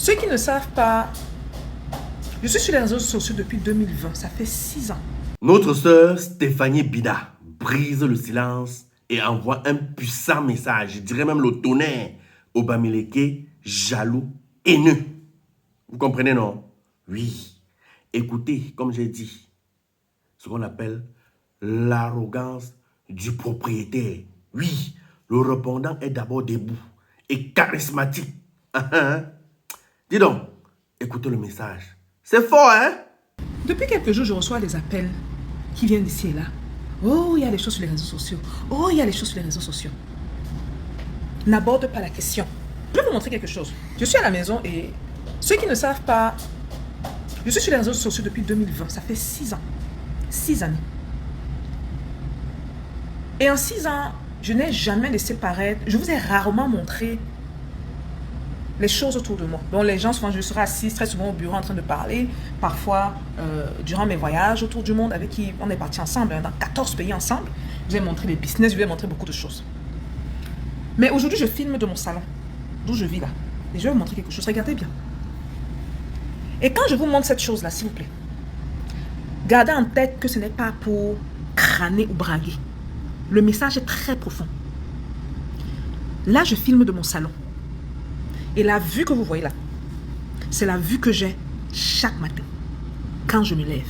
Ceux qui ne savent pas, je suis sur les réseaux sociaux depuis 2020, ça fait 6 ans. Notre sœur Stéphanie Bida brise le silence et envoie un puissant message, je dirais même le tonnerre, au Bamileke, jaloux, haineux. Vous comprenez, non? Oui. Écoutez, comme j'ai dit, ce qu'on appelle l'arrogance du propriétaire. Oui, le répondant est d'abord debout et charismatique. Dis donc, écoutez le message. C'est fort, hein? Depuis quelques jours, je reçois des appels qui viennent d'ici et là. Oh, il y a des choses sur les réseaux sociaux. Oh, il y a des choses sur les réseaux sociaux. N'aborde pas la question. Je vais vous montrer quelque chose. Je suis à la maison et ceux qui ne savent pas, je suis sur les réseaux sociaux depuis 2020. Ça fait 6 ans. 6 années. Et en 6 ans, je n'ai jamais laissé paraître, je vous ai rarement montré les choses autour de moi. Donc les gens, souvent, je serai assise très souvent au bureau en train de parler. Parfois, durant mes voyages autour du monde avec qui on est partis ensemble, dans 14 pays ensemble. Je vous ai montré les business, je vous ai montré beaucoup de choses. Mais aujourd'hui, je filme de mon salon, d'où je vis là. Et je vais vous montrer quelque chose. Regardez bien. Et quand je vous montre cette chose-là, s'il vous plaît, gardez en tête que ce n'est pas pour crâner ou braguer. Le message est très profond. Là, je filme de mon salon. Et la vue que vous voyez là, c'est la vue que j'ai chaque matin, quand je me lève.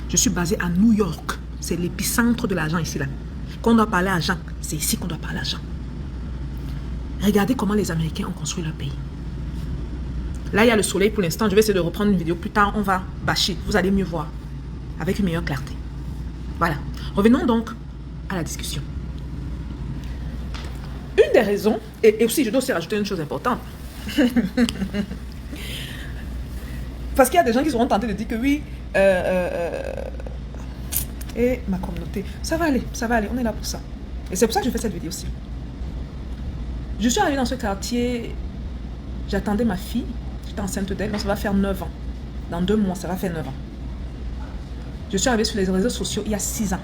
Je suis basée à New York. C'est l'épicentre de l'argent ici là. Quand on doit parler à Jean, c'est ici qu'on doit parler à Jean. Regardez comment les Américains ont construit leur pays. Là, il y a le soleil pour l'instant. Je vais essayer de reprendre une vidéo plus tard. On va bâcher. Vous allez mieux voir. Avec une meilleure clarté. Voilà. Revenons donc à la discussion. Une des raisons, et aussi je dois aussi rajouter une chose importante. Parce qu'il y a des gens qui seront tentés de dire que oui, et ma communauté, ça va aller, on est là pour ça. Et c'est pour ça que je fais cette vidéo aussi. Je suis arrivée dans ce quartier, j'attendais ma fille, j'étais enceinte d'elle, donc ça va faire 9 ans. Dans 2 mois, ça va faire 9 ans. Je suis arrivée sur les réseaux sociaux il y a 6 ans.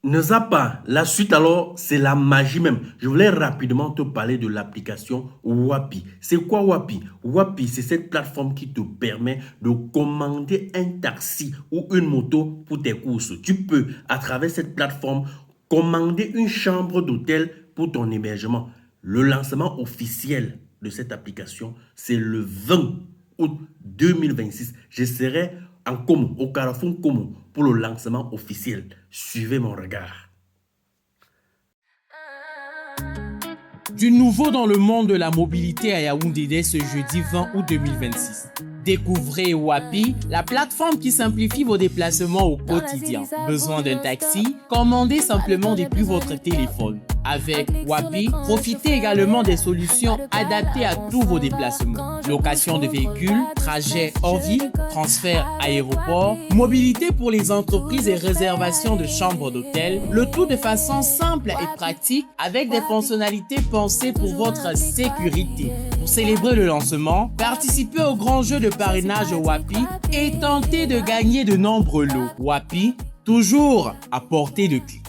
Ne zappe pas. La suite alors, c'est la magie même. Je voulais rapidement te parler de l'application Wapi. C'est quoi Wapi? Wapi, c'est cette plateforme qui te permet de commander un taxi ou une moto pour tes courses. Tu peux, à travers cette plateforme, commander une chambre d'hôtel pour ton hébergement. Le lancement officiel de cette application, c'est le 20 août 2026. Je serai en Como, au Carrefour Como, pour le lancement officiel. Suivez mon regard. Du nouveau dans le monde de la mobilité à Yaoundé dès ce jeudi 20 août 2026. Découvrez Wapi, la plateforme qui simplifie vos déplacements au quotidien. Besoin d'un taxi? Commandez simplement depuis votre téléphone. Avec Wapi, profitez également des solutions adaptées à tous vos déplacements. Location de véhicules, trajets hors ville, transfert aéroport, mobilité pour les entreprises et réservation de chambres d'hôtel, le tout de façon simple et pratique avec des fonctionnalités pensées pour votre sécurité. Pour célébrer le lancement, participez au grand jeu de parrainage Wapi et tentez de gagner de nombreux lots. Wapi, toujours à portée de clic.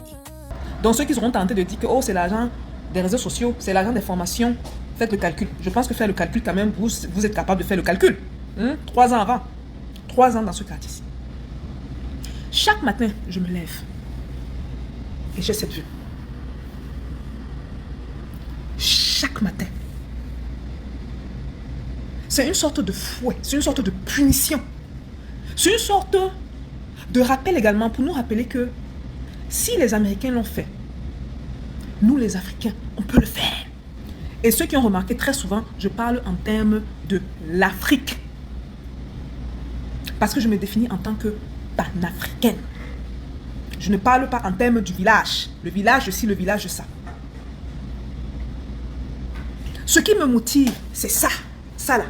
Donc ceux qui seront tentés de dire que oh, c'est l'argent des réseaux sociaux, c'est l'argent des formations, faites le calcul. Je pense que faire le calcul quand même, vous êtes capable de faire le calcul. 3 ans avant. 3 ans dans ce quartier-ci. Chaque matin, je me lève. Et j'ai cette vue. Chaque matin. C'est une sorte de fouet, c'est une sorte de punition. C'est une sorte de rappel également pour nous rappeler que si les Américains l'ont fait, nous les Africains, on peut le faire. Et ceux qui ont remarqué très souvent, je parle en termes de l'Afrique. Parce que je me définis en tant que panafricaine. Je ne parle pas en termes du village. Le village de ci, le village de ça. Ce qui me motive, c'est ça. Ça là.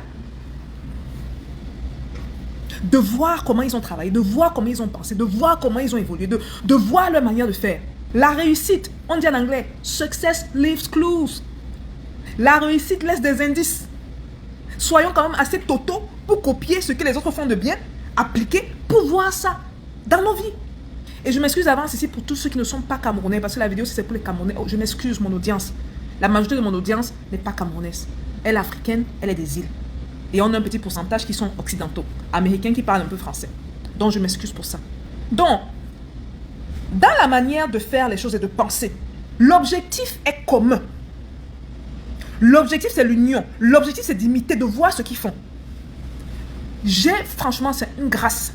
De voir comment ils ont travaillé, de voir comment ils ont pensé, de voir comment ils ont évolué, de voir leur manière de faire. La réussite, on dit en anglais, success leaves clues. La réussite laisse des indices. Soyons quand même assez totaux pour copier ce que les autres font de bien, appliquer pour voir ça dans nos vies. Et je m'excuse d'avance ici pour tous ceux qui ne sont pas camerounais, parce que la vidéo c'est pour les Camerounais. Oh, je m'excuse mon audience. La majorité de mon audience n'est pas camerounaise. Elle est africaine, elle est des îles. Et on a un petit pourcentage qui sont occidentaux, américains qui parlent un peu français. Donc, je m'excuse pour ça. Donc, dans la manière de faire les choses et de penser, l'objectif est commun. L'objectif, c'est l'union. L'objectif, c'est d'imiter, de voir ce qu'ils font. Franchement, c'est une grâce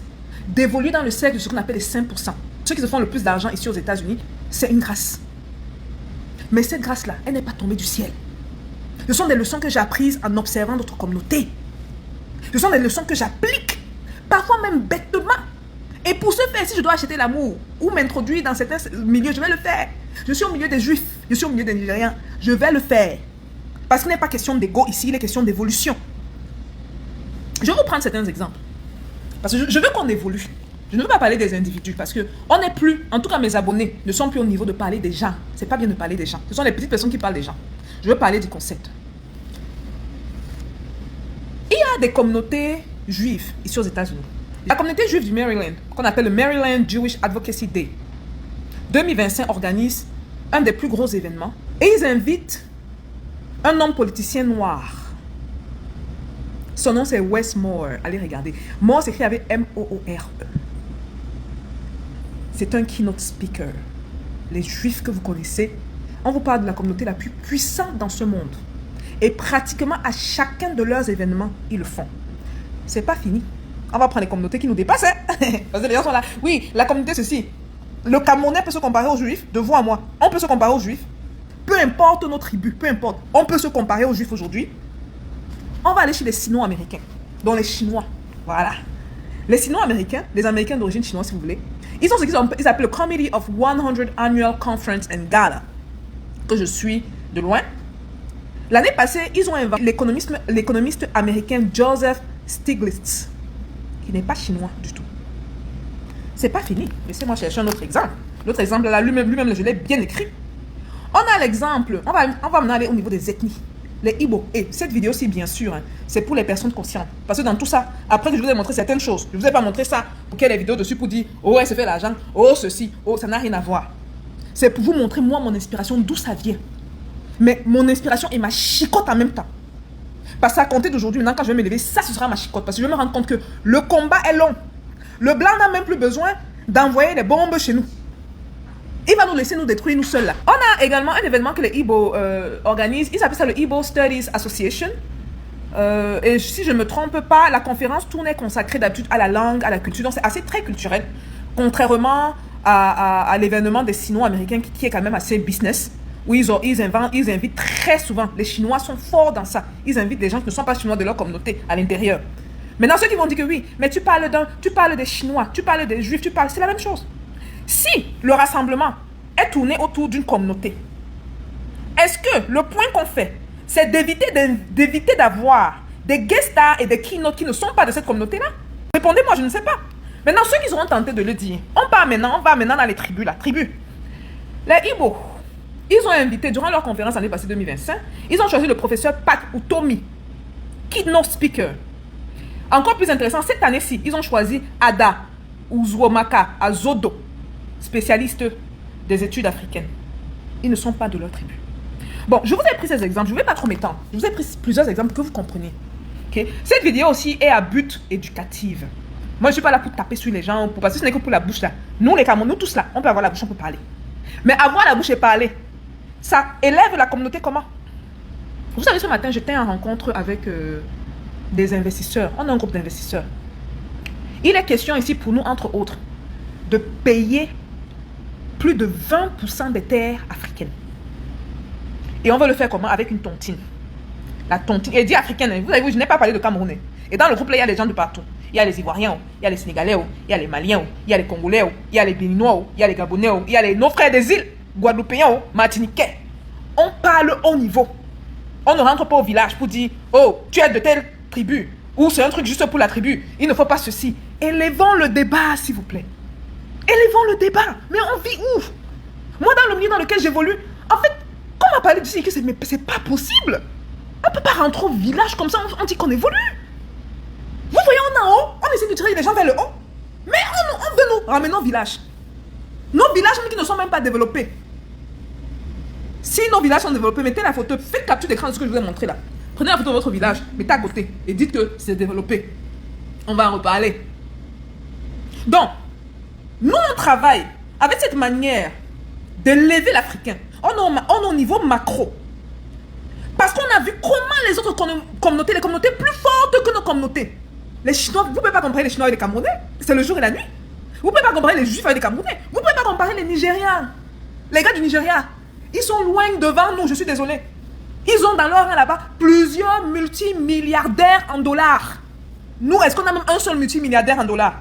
d'évoluer dans le cercle de ce qu'on appelle les 5%. Ceux qui se font le plus d'argent ici aux États-Unis, c'est une grâce. Mais cette grâce-là, elle n'est pas tombée du ciel. Ce sont des leçons que j'ai apprises en observant d'autres communautés. Ce sont des leçons que j'applique, parfois même bêtement. Et pour ce faire, si je dois acheter l'amour ou m'introduire dans certains milieux, je vais le faire. Je suis au milieu des Juifs, je suis au milieu des Nigériens, je vais le faire. Parce qu'il n'est pas question d'ego ici, il est question d'évolution. Je vais vous prendre certains exemples. Parce que je veux qu'on évolue. Je ne veux pas parler des individus parce qu'on n'est plus, en tout cas mes abonnés, ne sont plus au niveau de parler des gens. C'est pas bien de parler des gens. Ce sont les petites personnes qui parlent des gens. Je veux parler du concept. Il y a des communautés juives ici aux États-Unis. La communauté juive du Maryland, qu'on appelle le Maryland Jewish Advocacy Day, 2025 organise un des plus gros événements et ils invitent un homme politicien noir. Son nom c'est Wes Moore. Allez regarder. Moore s'écrit avec M-O-O-R-E. C'est un keynote speaker. Les juifs que vous connaissez, on vous parle de la communauté la plus puissante dans ce monde. Et pratiquement à chacun de leurs événements, ils le font. C'est pas fini. On va prendre les communautés qui nous dépassent. Parce que les gens sont là. Oui, la communauté ceci. Le Camerounais peut se comparer aux Juifs, de vous à moi. On peut se comparer aux Juifs. Peu importe nos tribus, peu importe. On peut se comparer aux Juifs aujourd'hui. On va aller chez les Sino-Américains. Donc les Chinois. Voilà. Les Sino-Américains, les Américains d'origine chinoise si vous voulez, ils ont ce qu'ils appellent le Committee of 100 Annual Conference in Ghana, que je suis de loin. L'année passée, ils ont inventé l'économiste américain Joseph Stiglitz, qui n'est pas chinois du tout. C'est pas fini. Laissez-moi chercher un autre exemple. L'autre exemple, là, lui-même, je l'ai bien écrit. On a l'exemple, on va maintenant aller au niveau des ethnies. Les Igbo. Et cette vidéo-ci, bien sûr, hein, c'est pour les personnes conscientes. Parce que dans tout ça, après que je vous ai montré certaines choses, je ne vous ai pas montré ça pour qu'il y ait des vidéos dessus pour dire, oh, elle se fait l'argent, oh, ceci, oh, ça n'a rien à voir. C'est pour vous montrer, moi, mon inspiration, d'où ça vient. Mais mon inspiration et ma chicotte en même temps. Parce qu'à compter d'aujourd'hui, maintenant, quand je vais me lever, ça, ce sera ma chicotte. Parce que je vais me rendre compte que le combat est long. Le blanc n'a même plus besoin d'envoyer des bombes chez nous. Il va nous laisser nous détruire nous seuls là. On a également un événement que les Igbo organisent. Ils appellent ça le Igbo Studies Association. Et si je ne me trompe pas, la conférence tournée est consacrée d'habitude à la langue, à la culture. Donc c'est assez très culturel. Contrairement à l'événement des Sino-Américains qui est quand même assez business. Où ils invitent très souvent. Les Chinois sont forts dans ça. Ils invitent des gens qui ne sont pas chinois de leur communauté à l'intérieur. Maintenant, ceux qui vont dire que oui, mais tu parles des Chinois, tu parles des Juifs, c'est la même chose. Si le rassemblement est tourné autour d'une communauté, est-ce que le point qu'on fait, c'est d'éviter d'avoir des guest stars et des keynotes qui ne sont pas de cette communauté-là? Répondez-moi, je ne sais pas. Maintenant, ceux qui seront tentés de le dire, on va maintenant dans les tribus, Les Igbo, ils ont invité, durant leur conférence l'année passée 2025, ils ont choisi le professeur Pat Utomi, keynote speaker. Encore plus intéressant, cette année-ci, ils ont choisi Ada Uzwomaka Azodo, spécialiste des études africaines. Ils ne sont pas de leur tribu. Bon, je vous ai pris ces exemples, je ne vais pas trop m'étendre. Je vous ai pris plusieurs exemples que vous compreniez. Okay? Cette vidéo aussi est à but éducatif. Moi, je ne suis pas là pour taper sur les gens, parce que ce n'est que pour la bouche là. Nous, les Camerounais, nous tous là, on peut avoir la bouche, on peut parler. Mais avoir la bouche et parler, ça élève la communauté comment? Vous savez, ce matin, j'étais en rencontre avec des investisseurs. On a un groupe d'investisseurs. Il est question ici pour nous, entre autres, de payer plus de 20% des terres africaines. Et on veut le faire comment? Avec une tontine. La tontine, et dit africaine, vous avez vu, je n'ai pas parlé de Camerounais. Et dans le groupe là, il y a des gens de partout. Il y a les Ivoiriens, il y a les Sénégalais, il y a les Maliens, il y a les Congolais, il y a les Béninois, il y a les Gabonais, il y a nos frères des îles, Guadeloupéens, Martiniquais. On parle haut niveau. On ne rentre pas au village pour dire, oh, tu es de telle tribu, ou c'est un truc juste pour la tribu, il ne faut pas ceci. Élevons le débat, s'il vous plaît. Élevons le débat. Mais on vit où? Moi, dans le milieu dans lequel j'évolue, en fait, quand on m'a parlé d'ici, c'est pas possible. On ne peut pas rentrer au village comme ça, on dit qu'on évolue. Vous voyez, on est en haut, on essaie de tirer les gens vers le haut. Mais on veut nous ramener au village. Nos villages qui ne sont même pas développés. Si nos villages sont développés, mettez la photo, faites capture d'écran de ce que je vous ai montré là. Prenez la photo de votre village, mettez à côté et dites que c'est développé. On va en reparler. Donc, nous, on travaille avec cette manière d'élever l'Africain. On est au niveau macro. Parce qu'on a vu comment les autres communautés, les communautés plus fortes que nos communautés. Les Chinois, vous ne pouvez pas comparer les Chinois avec les Camerounais. C'est le jour et la nuit. Vous ne pouvez pas comparer les Juifs avec les Camerounais. Vous ne pouvez pas comparer les Nigérians. Les gars du Nigeria, ils sont loin devant nous, je suis désolé. Ils ont dans leur rang là-bas plusieurs multimilliardaires en dollars. Nous, est-ce qu'on a même un seul multimilliardaire en dollars?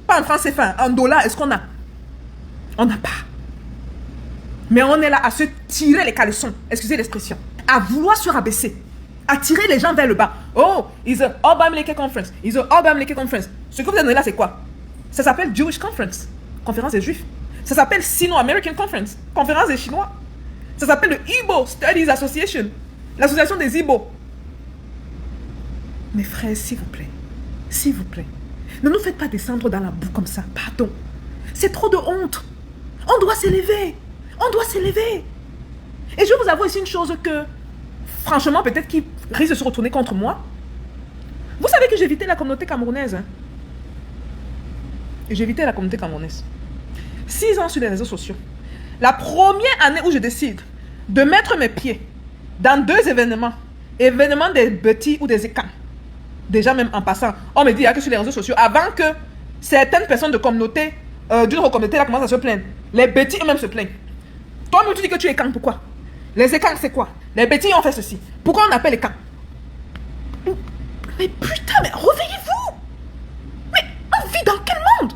Pas en francs CFA, en dollars, est-ce qu'on a? On n'a pas. Mais on est là à se tirer les caleçons, excusez l'expression, à vouloir se rabaisser, à tirer les gens vers le bas. Oh, it's a Urban Lake Conference, it's a Urban Lake Conference. Ce que vous avez là, c'est quoi? Ça s'appelle Jewish Conference, conférence des Juifs. Ça s'appelle Sino-American Conference, conférence des Chinois. Ça s'appelle le Igbo Studies Association, l'association des Igbo. Mes frères, s'il vous plaît, ne nous faites pas descendre dans la boue comme ça, pardon. C'est trop de honte. On doit s'élever. On doit s'élever. Et je vais vous avouer aussi une chose que, franchement, peut-être qui risque de se retourner contre moi. Vous savez que j'évitais la communauté camerounaise. Hein? J'évitais la communauté camerounaise. 6 ans sur les réseaux sociaux. La première année où je décide de mettre mes pieds dans 2 événements des petits ou des écans. Déjà même en passant, on me dit que sur les réseaux sociaux, avant que certaines personnes de communauté, d'une autre communauté, là, commencent à se plaindre. Les petits eux-mêmes se plaignent. Toi-même, tu dis que tu es écans, pourquoi? Les écans, c'est quoi? Les petits ont fait ceci. Pourquoi on appelle écans? Mais putain, mais réveillez-vous! Mais on vit dans quel monde?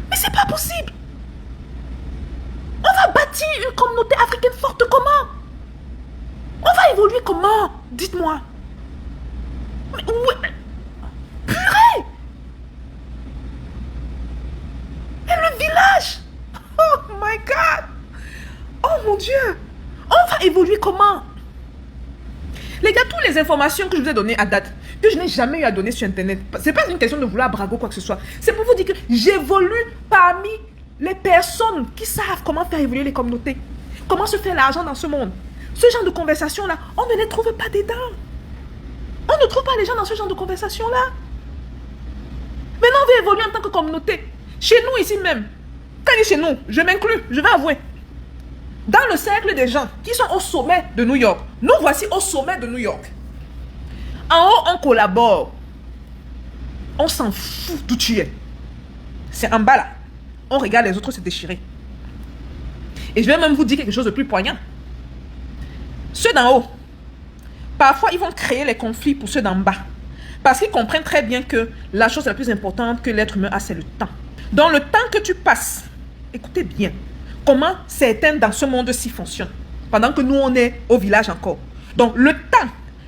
Mais c'est pas possible! On va bâtir une communauté africaine forte comment? On va évoluer comment? Dites-moi. Mais purée! Et le village! Oh my God! Oh mon Dieu! On va évoluer comment? Les gars, toutes les informations que je vous ai données à date, que je n'ai jamais eu à donner sur Internet, c'est pas une question de vouloir braguer ou quoi que ce soit. C'est pour vous dire que j'évolue parmi les personnes qui savent comment faire évoluer les communautés. Comment se faire l'argent dans ce monde. Ce genre de conversation-là, on ne les trouve pas dedans. On ne trouve pas les gens dans ce genre de conversation-là. Maintenant, on veut évoluer en tant que communauté. Chez nous, ici même. Quand je dis chez nous, je m'inclus, je vais avouer. Dans le cercle des gens qui sont au sommet de New York, nous voici au sommet de New York. En haut, on collabore. On s'en fout d'où tu es. C'est en bas là. On regarde les autres se déchirer. Et je vais même vous dire quelque chose de plus poignant. Ceux d'en haut, parfois ils vont créer les conflits pour ceux d'en bas. Parce qu'ils comprennent très bien que la chose la plus importante que l'être humain a, c'est le temps. Dans le temps que tu passes, écoutez bien, comment certains dans ce monde-ci fonctionnent. Pendant que nous, on est au village encore. Donc, le temps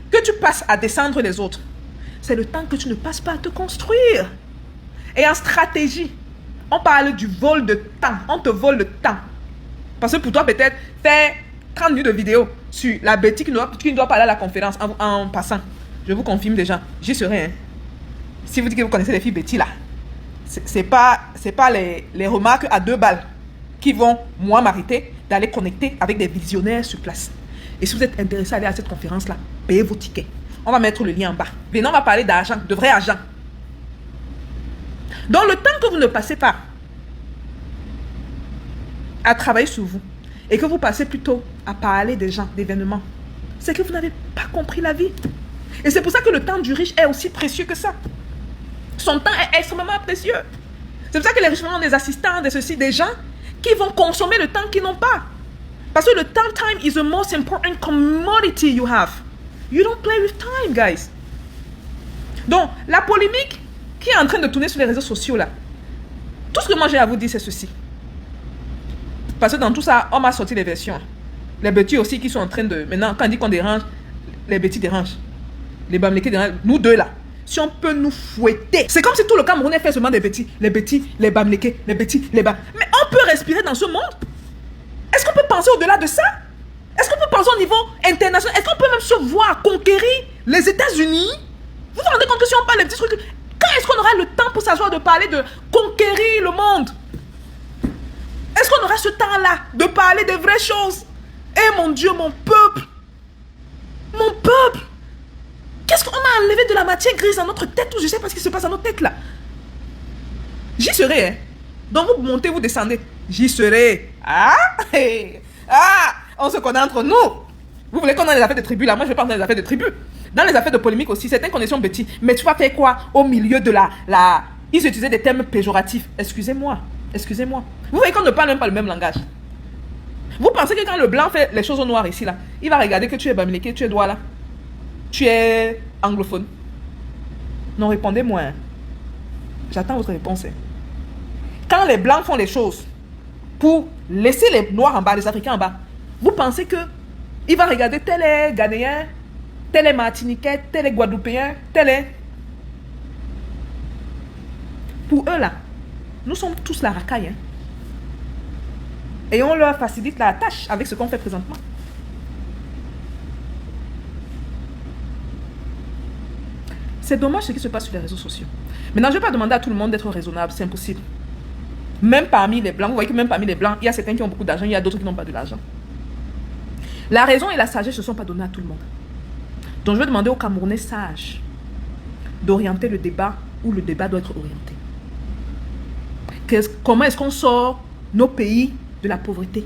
que tu passes à descendre les autres, c'est le temps que tu ne passes pas à te construire. Et en stratégie, on parle du vol de temps. On te vole le temps. Parce que pour toi, peut-être, faire 30 minutes de vidéo sur la Betty qui ne doit pas aller à la conférence en passant. Je vous confirme déjà, j'y serai. Hein. Si vous dites que vous connaissez les filles Betty là, c'est pas les remarques à 2 balles qui vont, moi, m'arrêter d'aller connecter avec des visionnaires sur place. Et si vous êtes intéressé à aller à cette conférence-là, payez vos tickets. On va mettre le lien en bas. Maintenant, on va parler d'argent, de vrai argent. Dans le temps que vous ne passez pas à travailler sur vous et que vous passez plutôt à parler des gens, d'événements, c'est que vous n'avez pas compris la vie. Et c'est pour ça que le temps du riche est aussi précieux que ça. Son temps est extrêmement précieux. C'est pour ça que les riches ont des assistants, des ceci, des gens qui vont consommer le temps qu'ils n'ont pas. Parce que le time is the most important commodity you have. You don't play with time, guys. Donc, la polémique qui est en train de tourner sur les réseaux sociaux, là, tout ce que moi j'ai à vous dire, c'est ceci. Parce que dans tout ça, on m'a sorti les versions. Les petits aussi qui sont en train de... Maintenant, quand on dit qu'on dérange, les petits dérangent. Les bamlékés dérangent. Nous deux, là, si on peut nous fouetter. C'est comme si tout le Camerounais fait seulement des petits. Les petits, les bamlékés, les petits, les bam... Mais on peut respirer dans ce monde? Est-ce qu'on peut penser au-delà de ça? Est-ce qu'on peut penser au niveau international? Est-ce qu'on peut même se voir conquérir les États-Unis? Vous vous rendez compte que si on parle des petits trucs, quand est-ce qu'on aura le temps pour s'asseoir de parler de conquérir le monde? Est-ce qu'on aura ce temps-là de parler des vraies choses? Eh mon Dieu, mon peuple! Mon peuple! Qu'est-ce qu'on a enlevé de la matière grise dans notre tête ou je sais pas ce qui se passe dans notre tête là? J'y serai, hein? Donc vous montez, vous descendez. J'y serai. Ah! Ah! On se connaît entre nous. Vous voulez qu'on ait les affaires de tribu là? Moi je vais pas dans les affaires de tribu. Dans les affaires de polémique aussi, certaines connexions petits. Mais tu vas faire quoi au milieu de la... Ils utilisaient des termes péjoratifs. Excusez-moi. Excusez-moi. Vous voyez qu'on ne parle même pas le même langage. Vous pensez que quand le blanc fait les choses au noir ici là, il va regarder que tu es bamileke, tu es douala, tu es anglophone. Non, répondez-moi. Hein. J'attends votre réponse. Hein. Quand les blancs font les choses pour laisser les noirs en bas, les africains en bas, vous pensez que il va regarder tel est ghanéen, tel est martiniquais, tel est guadeloupéen, tel est... Pour eux là, nous sommes tous la racaille. Hein. Et on leur facilite la tâche avec ce qu'on fait présentement. C'est dommage ce qui se passe sur les réseaux sociaux. Maintenant, je ne vais pas demander à tout le monde d'être raisonnable, c'est impossible. Même parmi les blancs, vous voyez que même parmi les blancs, il y a certains qui ont beaucoup d'argent, il y a d'autres qui n'ont pas de l'argent. La raison et la sagesse ne sont pas données à tout le monde. Donc je vais demander aux Camerounais sages d'orienter le débat où le débat doit être orienté. Comment est-ce qu'on sort nos pays de la pauvreté?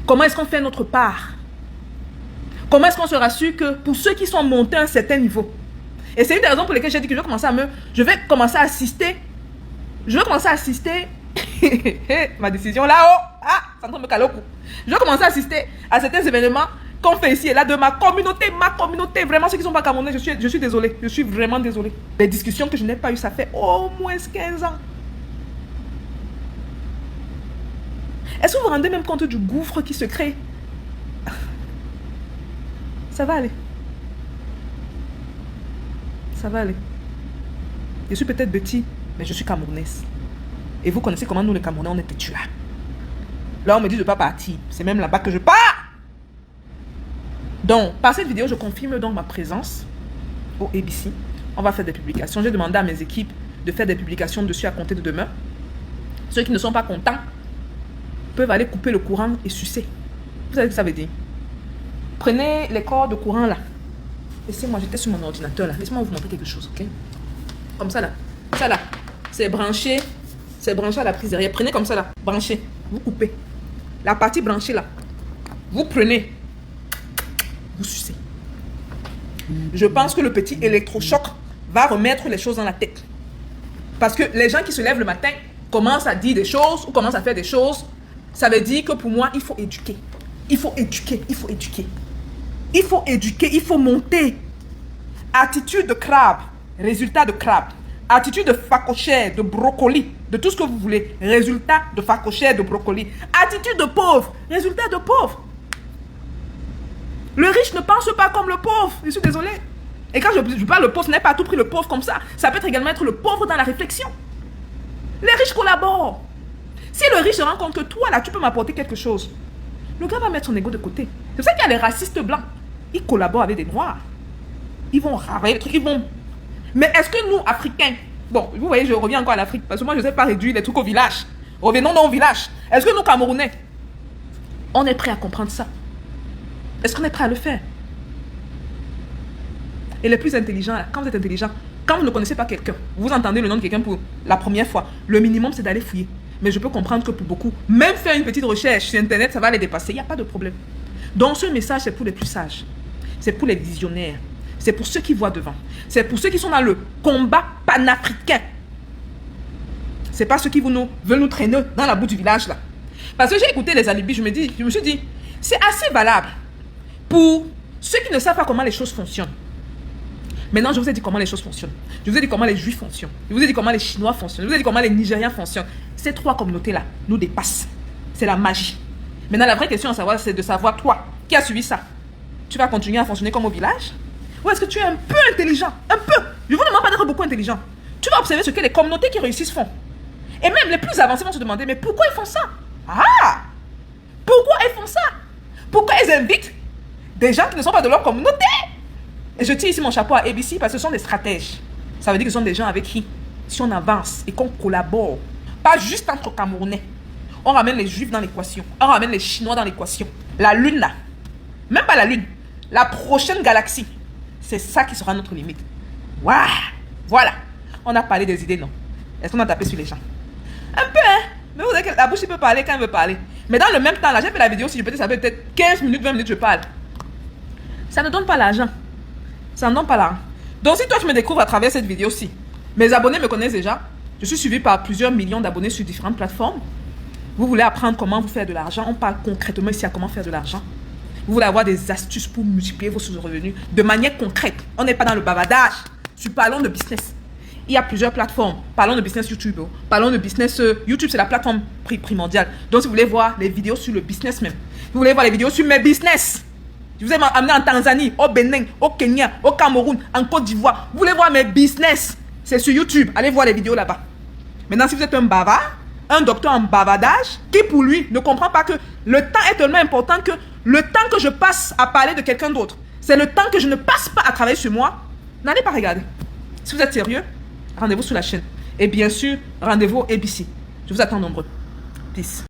Comment est-ce qu'on fait notre part? Comment est-ce qu'on se rassure que pour ceux qui sont montés à un certain niveau, et c'est une des raisons pour lesquelles j'ai dit que je vais commencer à assister ma décision là-haut, ah, ça me cale au cou. Je vais commencer à assister à certains événements qu'on fait ici et là de ma communauté, vraiment ceux qui ne sont pas camerounais, je suis désolé, je suis vraiment désolé. Les discussions que je n'ai pas eues, ça fait au moins 15 ans. Est-ce que vous vous rendez même compte du gouffre qui se crée? Ça va aller. Ça va aller. Je suis peut-être petit, mais je suis camerounaise. Et vous connaissez comment nous les Camerounais, on était tués. Là, on me dit de ne pas partir. C'est même là-bas que je pars. Donc, par cette vidéo, je confirme donc ma présence au ABC. On va faire des publications. J'ai demandé à mes équipes de faire des publications dessus à compter de demain. Ceux qui ne sont pas contents peuvent aller couper le courant et sucer. Vous savez ce que ça veut dire? Prenez les corps de courant là. Laissez-moi, j'étais sur mon ordinateur là. Laissez-moi vous montrer quelque chose, ok? Comme ça là. Ça là. C'est branché. C'est branché à la prise derrière. Prenez comme ça là. Branchez. Vous coupez. La partie branchée là. Vous prenez. Vous sucez. Je pense que le petit électrochoc va remettre les choses dans la tête. Parce que les gens qui se lèvent le matin commencent à dire des choses ou commencent à faire des choses. Ça veut dire que pour moi, il faut éduquer. Il faut éduquer. Il faut éduquer. Il faut éduquer. Il faut monter. Attitude de crabe. Résultat de crabe. Attitude de facochère, de brocoli. De tout ce que vous voulez. Résultat de facochère, de brocoli. Attitude de pauvre. Résultat de pauvre. Le riche ne pense pas comme le pauvre. Je suis désolé. Et quand je parle le pauvre, ce n'est pas à tout prix le pauvre comme ça. Ça peut être également être le pauvre dans la réflexion. Les riches collaborent. Si le riche se rend compte que toi, là, tu peux m'apporter quelque chose, le gars va mettre son ego de côté. C'est pour ça qu'il y a les racistes blancs. Ils collaborent avec des noirs. Ils vont travailler les trucs, ils vont... Mais est-ce que nous, Africains... Bon, vous voyez, je reviens encore à l'Afrique, parce que moi, je ne sais pas réduire les trucs au village. Revenons dans le village. Est-ce que nous, Camerounais, on est prêts à comprendre ça? Est-ce qu'on est prêt à le faire? Et les plus intelligents, là, quand vous êtes intelligent, quand vous ne connaissez pas quelqu'un, vous entendez le nom de quelqu'un pour la première fois, le minimum, c'est d'aller fouiller. Mais je peux comprendre que pour beaucoup, même faire une petite recherche sur Internet, ça va les dépasser. Il n'y a pas de problème. Donc, ce message, c'est pour les plus sages. C'est pour les visionnaires. C'est pour ceux qui voient devant. C'est pour ceux qui sont dans le combat panafricain. C'est pas ceux qui veulent nous traîner dans la boue du village, là. Parce que j'ai écouté les alibis, je me suis dit, c'est assez valable pour ceux qui ne savent pas comment les choses fonctionnent. Maintenant, je vous ai dit comment les choses fonctionnent. Je vous ai dit comment les Juifs fonctionnent. Je vous ai dit comment les Chinois fonctionnent. Je vous ai dit comment les Nigériens fonctionnent. Ces trois communautés-là nous dépassent. C'est la magie. Maintenant, la vraie question à savoir, c'est de savoir, toi, qui as suivi ça, tu vas continuer à fonctionner comme au village? Ou est-ce que tu es un peu intelligent? Un peu. Je vous demande pas d'être beaucoup intelligent. Tu vas observer ce que les communautés qui réussissent font. Et même les plus avancés vont se demander, mais pourquoi ils font ça? Ah! Pourquoi ils font ça? Pourquoi ils invitent des gens qui ne sont pas de leur communauté? Et je tire ici mon chapeau à ABC parce que ce sont des stratèges. Ça veut dire que ce sont des gens avec qui, si on avance et qu'on collabore, pas juste entre Camerounais, On ramène les Juifs dans l'équation. On ramène les Chinois dans l'équation. La Lune, là. Même pas la Lune. La prochaine galaxie. C'est ça qui sera notre limite. Waouh! Voilà. On a parlé des idées, non? Est-ce qu'on a tapé sur les gens? Un peu, hein? Mais vous savez que la bouche, il peut parler quand il veut parler. Mais dans le même temps, là, j'ai fait la vidéo, si je peux dire, ça fait peut-être 15 minutes, 20 minutes, je parle. Ça ne donne pas l'argent. Ça ne donne pas l'argent. Donc, si toi, tu me découvres à travers cette vidéo-ci, mes abonnés me connaissent déjà. Je suis suivi par plusieurs millions d'abonnés sur différentes plateformes. Vous voulez apprendre comment vous faire de l'argent. On parle concrètement ici à comment faire de l'argent. Vous voulez avoir des astuces pour multiplier vos sources de revenus de manière concrète. On n'est pas dans le bavardage. Parlons de business. Il y a plusieurs plateformes. Parlons de business YouTube. Parlons de business. YouTube, c'est la plateforme primordiale. Donc, si vous voulez voir les vidéos sur le business même, vous voulez voir les vidéos sur mes business. Je vous ai amené en Tanzanie, au Bénin, au Kenya, au Cameroun, en Côte d'Ivoire. Vous voulez voir mes business. C'est sur YouTube. Allez voir les vidéos là-bas. Maintenant, si vous êtes un bavard, un docteur en bavardage, qui pour lui ne comprend pas que le temps est tellement important que le temps que je passe à parler de quelqu'un d'autre, c'est le temps que je ne passe pas à travailler sur moi, n'allez pas regarder. Si vous êtes sérieux, rendez-vous sur la chaîne. Et bien sûr, rendez-vous ABC. Je vous attends nombreux. Peace.